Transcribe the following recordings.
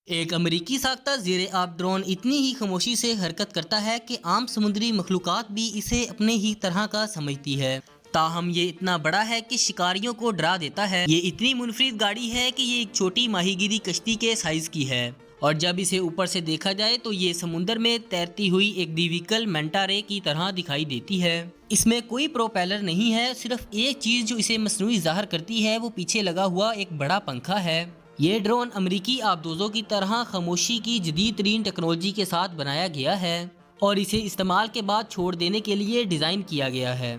ایک امریکی ساختہ زیر آب ڈرون اتنی ہی خاموشی سے حرکت کرتا ہے کہ عام سمندری مخلوقات بھی اسے اپنے ہی طرح کا سمجھتی ہے۔ تاہم یہ اتنا بڑا ہے کہ شکاریوں کو ڈرا دیتا ہے۔ یہ اتنی منفرد گاڑی ہے کہ یہ ایک چھوٹی ماہی گیری کشتی کے سائز کی ہے، اور جب اسے اوپر سے دیکھا جائے تو یہ سمندر میں تیرتی ہوئی ایک وہیکل منٹا رے کی طرح دکھائی دیتی ہے۔ اس میں کوئی پروپیلر نہیں ہے، صرف ایک چیز جو اسے مصنوعی ظاہر کرتی ہے وہ پیچھے لگا ہوا ایک بڑا پنکھا ہے۔ یہ ڈرون امریکی آبدوزوں کی طرح خاموشی کی جدید ترین ٹیکنالوجی کے ساتھ بنایا گیا ہے، اور اسے استعمال کے بعد چھوڑ دینے کے لیے ڈیزائن کیا گیا ہے،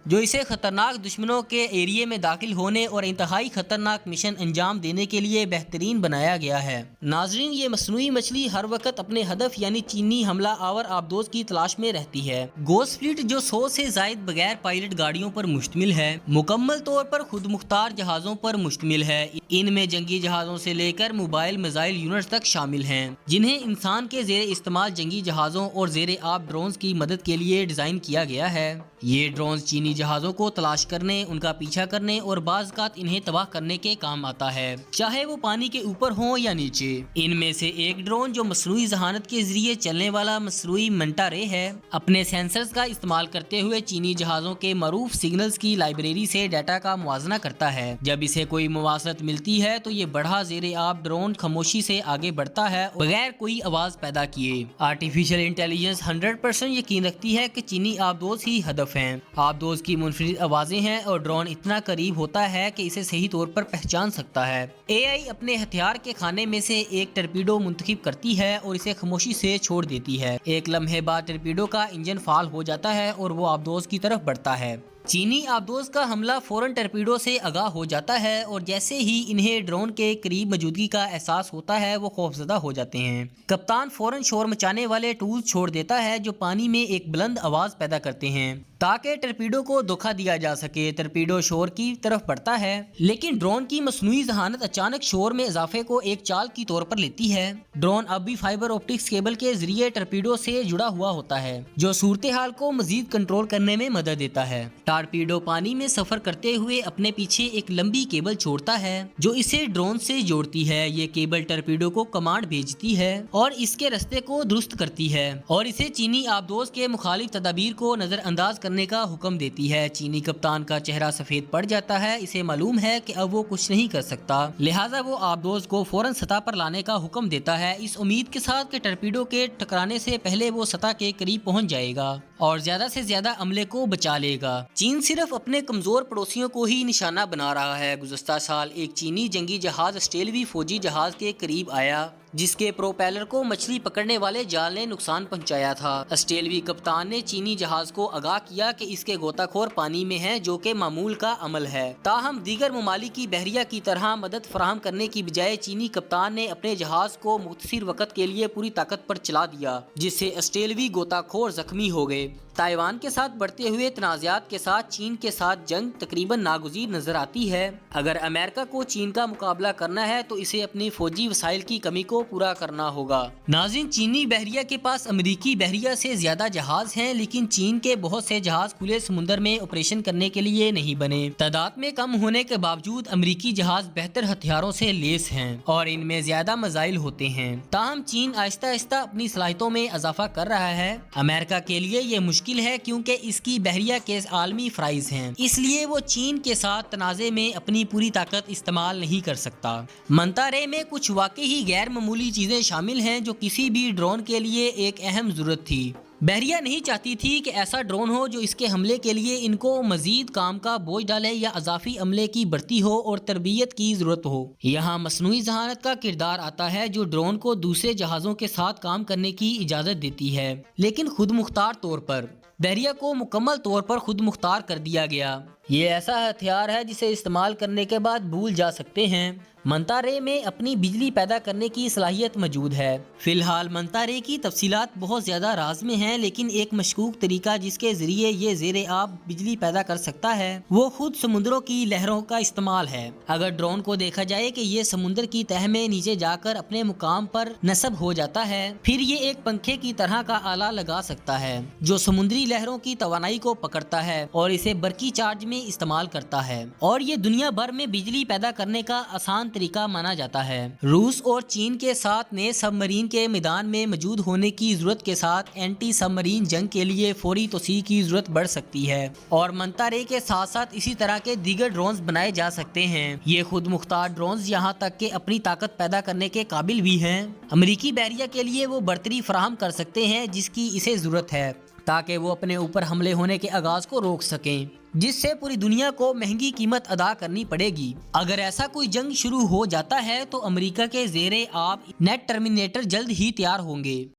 جو اسے خطرناک دشمنوں کے ایریے میں داخل ہونے اور انتہائی خطرناک مشن انجام دینے کے لیے بہترین بنایا گیا ہے۔ ناظرین، یہ مصنوعی مچھلی ہر وقت اپنے ہدف یعنی چینی حملہ آور آبدوز کی تلاش میں رہتی ہے۔ گوسٹ فلیٹ، جو 100 سے زائد بغیر پائلٹ گاڑیوں پر مشتمل ہے، مکمل طور پر خود مختار جہازوں پر مشتمل ہے۔ ان میں جنگی جہازوں سے لے کر موبائل میزائل یونٹ تک شامل ہیں، جنہیں انسان کے زیر استعمال جنگی جہازوں اور زیر آب ڈرونز کی مدد کے لیے ڈیزائن کیا گیا ہے۔ یہ ڈرونز چینی جہازوں کو تلاش کرنے، ان کا پیچھا کرنے اور بعض اوقات انہیں تباہ کرنے کے کام آتا ہے، چاہے وہ پانی کے اوپر ہوں یا نیچے۔ ان میں سے ایک ڈرون، جو مصنوعی ذہانت کے ذریعے چلنے والا مصنوعی منٹا رے ہے، اپنے سینسرز کا استعمال کرتے ہوئے چینی جہازوں کے معروف سگنلز کی لائبریری سے ڈیٹا کا موازنہ کرتا ہے۔ جب اسے کوئی مواصلت ملتی ہے تو یہ بڑا زیر آب ڈرون خاموشی سے آگے بڑھتا ہے بغیر کوئی آواز پیدا کیے۔ آرٹیفیشل انٹیلیجنس 100% یقین رکھتی ہے کہ چینی آبدوز ہی ہدف ہیں۔ آبدوز کی منفرد آوازیں ہیں اور ڈرون اتنا قریب ہوتا ہے کہ اسے صحیح طور پر پہچان سکتا ہے۔ اے آئی اپنے ہتھیار کے خانے میں سے ایک ٹرپیڈو منتخب کرتی ہے اور اسے خاموشی سے چھوڑ دیتی ہے۔ ایک لمحے بعد ٹرپیڈو کا انجن فعال ہو جاتا ہے اور وہ آبدوز کی طرف بڑھتا ہے۔ چینی آبدوز کا حملہ فوراً ٹرپیڈو سے آگاہ ہو جاتا ہے، اور جیسے ہی انہیں ڈرون کے قریب موجودگی کا احساس ہوتا ہے وہ خوفزدہ ہو جاتے ہیں۔ کپتان فوراً شور مچانے والے ٹولز چھوڑ دیتا ہے جو پانی میں ایک بلند آواز پیدا کرتے ہیں تاکہ ٹرپیڈو کو دھوکہ دیا جا سکے۔ ٹرپیڈو شور کی طرف بڑھتا ہے، لیکن ڈرون کی مصنوعی ذہانت اچانک شور میں اضافے کو ایک چال کی طور پر لیتی ہے۔ ڈرون اب بھی فائبر آپٹکس کیبل کے ذریعے ٹرپیڈو سے جڑا ہوا ہوتا ہے، جو صورتحال کو مزید کنٹرول کرنے میں مدد دیتا ہے۔ ٹارپیڈو پانی میں سفر کرتے ہوئے اپنے پیچھے ایک لمبی کیبل چھوڑتا ہے جو اسے ڈرون سے جوڑتی ہے۔ یہ کیبل ٹرپیڈو کو کمانڈ بھیجتی ہے اور اس کے راستے کو درست کرتی ہے، اور اسے چینی آبدوز کے مخالف تدابیر کو نظر انداز کرنے کا حکم دیتی ہے۔ چینی کپتان کا چہرہ سفید پڑ جاتا ہے، اسے معلوم ہے کہ اب وہ کچھ نہیں کر سکتا، لہٰذا وہ آبدوز کو فوراً سطح پر لانے کا حکم دیتا ہے، اس امید کے ساتھ کہ ٹرپیڈو کے ٹکرانے سے پہلے وہ سطح کے قریب پہنچ جائے گا اور زیادہ سے زیادہ عملے کو بچا لے گا۔ چین صرف اپنے کمزور پڑوسیوں کو ہی نشانہ بنا رہا ہے۔ گزشتہ سال ایک چینی جنگی جہاز آسٹریلوی فوجی جہاز کے قریب آیا جس کے پروپیلر کو مچھلی پکڑنے والے جال نے نقصان پہنچایا تھا۔ آسٹریلوی کپتان نے چینی جہاز کو آگاہ کیا کہ اس کے غوطہ خور پانی میں ہیں، جو کہ معمول کا عمل ہے۔ تاہم دیگر ممالک کی بحریہ کی طرح مدد فراہم کرنے کی بجائے چینی کپتان نے اپنے جہاز کو مختصر وقت کے لیے پوری طاقت پر چلا دیا، جس سے آسٹریلوی غوطہ خور زخمی ہو گئے۔ تائیوان کے ساتھ بڑھتے ہوئے تنازعات کے ساتھ چین کے ساتھ جنگ تقریباً ناگزیر نظر آتی ہے۔ اگر امریکہ کو چین کا مقابلہ کرنا ہے تو اسے اپنی فوجی وسائل کی کمی کو پورا کرنا ہوگا۔ ناظرین، چینی بحریہ کے پاس امریکی بحریہ سے زیادہ جہاز ہیں، لیکن چین کے بہت سے جہاز کھلے سمندر میں آپریشن کرنے کے لیے نہیں بنے۔ تعداد میں کم ہونے کے باوجود امریکی جہاز بہتر ہتھیاروں سے لیس ہیں اور ان میں زیادہ میزائل ہوتے ہیں۔ تاہم چین آہستہ آہستہ اپنی صلاحیتوں میں اضافہ کر رہا ہے۔ امریکہ کے لیے یہ مشکل ہے کیونکہ اس کی بحریہ کے عالمی فرائض ہیں، اس لیے وہ چین کے ساتھ تنازع میں اپنی پوری طاقت استعمال نہیں کر سکتا۔ منٹا رے میں کچھ واقعی غیر معمولی چیزیں شامل ہیں جو کسی بھی ڈرون کے لیے ایک اہم ضرورت تھی۔ بحریہ نہیں چاہتی تھی کہ ایسا ڈرون ہو جو اس کے حملے کے لیے ان کو مزید کام کا بوجھ ڈالے یا اضافی عملے کی بڑھتی ہو اور تربیت کی ضرورت ہو۔ یہاں مصنوعی ذہانت کا کردار آتا ہے جو ڈرون کو دوسرے جہازوں کے ساتھ کام کرنے کی اجازت دیتی ہے، لیکن خود مختار طور پر۔ بحریہ کو مکمل طور پر خود مختار کر دیا گیا۔ یہ ایسا ہتھیار ہے جسے استعمال کرنے کے بعد بھول جا سکتے ہیں۔ منٹا رے میں اپنی بجلی پیدا کرنے کی صلاحیت موجود ہے۔ فی الحال منٹا رے کی تفصیلات بہت زیادہ راز میں ہیں، لیکن ایک مشکوک طریقہ جس کے ذریعے یہ زیر آب بجلی پیدا کر سکتا ہے وہ خود سمندروں کی لہروں کا استعمال ہے۔ اگر ڈرون کو دیکھا جائے کہ یہ سمندر کی تہہ میں نیچے جا کر اپنے مقام پر نصب ہو جاتا ہے، پھر یہ ایک پنکھے کی طرح کا آلہ لگا سکتا ہے جو سمندری لہروں کی توانائی کو پکڑتا ہے اور اسے برقی چارج میں میں استعمال کرتا ہے اور یہ دنیا بھر میں بجلی پیدا کرنے کا آسان طریقہ مانا جاتا ہے۔ روس اور چین کے ساتھ نئے سب مرین کے میدان میں موجود ہونے کی ضرورت کے ساتھ اینٹی سب مرین جنگ کے لیے فوری توسیع کی ضرورت بڑھ سکتی ہے اور منطقے کے ساتھ ساتھ اسی طرح کے دیگر ڈرونز بنائے جا سکتے ہیں۔ یہ خود مختار ڈرونز یہاں تک کہ اپنی طاقت پیدا کرنے کے قابل بھی ہیں۔ امریکی بحریہ کے لیے وہ برتری فراہم کر سکتے ہیں جس کی اسے ضرورت ہے تاکہ وہ اپنے اوپر حملے ہونے کے آغاز کو روک سکیں، جس سے پوری دنیا کو مہنگی قیمت ادا کرنی پڑے گی۔ اگر ایسا کوئی جنگ شروع ہو جاتا ہے تو امریکہ کے زیر آب نیٹ ٹرمینیٹر جلد ہی تیار ہوں گے۔